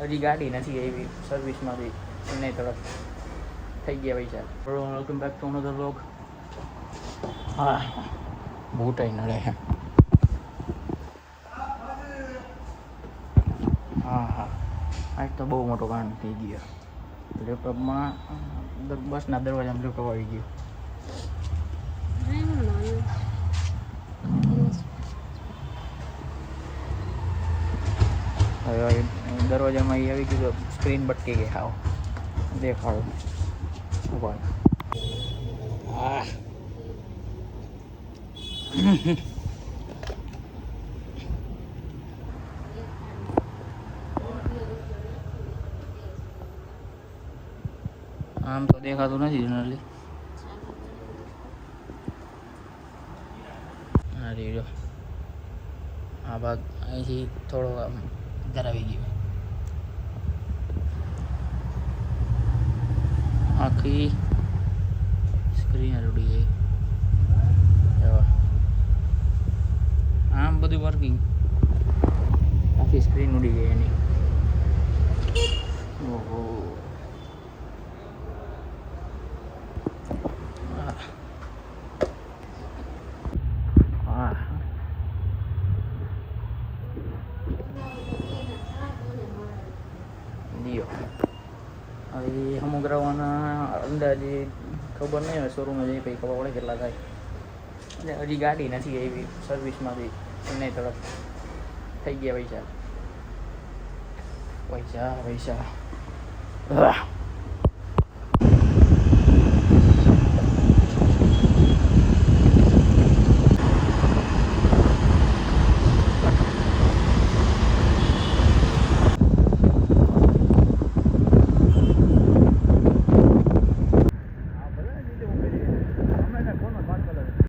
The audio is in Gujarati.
હજી ગાડી નથી આવી સર્વિસમાંથી એને તરફ થઈ ગયા પૈસા. Welcome back to another vlog. હા બૂટાઈ નડે છે. હા હા આજ તો બહુ મોટો કાંડ થઈ ગયો. લેપટોપમાં બસના દરવાજામાં લેપટોપ આવી ગયું. હવે દરવાજામાં એ આવી ગયું તો સ્ક્રીન બટકી ગઈ. આવો દેખાડો ઉભા. હા આમ તો દેખાતું નથી જનરલી. હા રીડો આ ભાગ અહીંથી થોડો આમ ધરાવી ગયો. આખી સ્ક્રીન ઉડી ગઈ. આમ બધું વર્કિંગ. આખી સ્ક્રીન ઉડી ગઈ એની. ઓહો દિયો હવે સમગ્રવાના અંદાજે ખબર નહીં હોય. શોરૂમમાં જઈ પછી ખબર પડે કેટલા થાય. એટલે હજી ગાડી નથી આવી સર્વિસમાંથી એને તરફ થઈ ગયા પૈસા પૈસા પૈસા.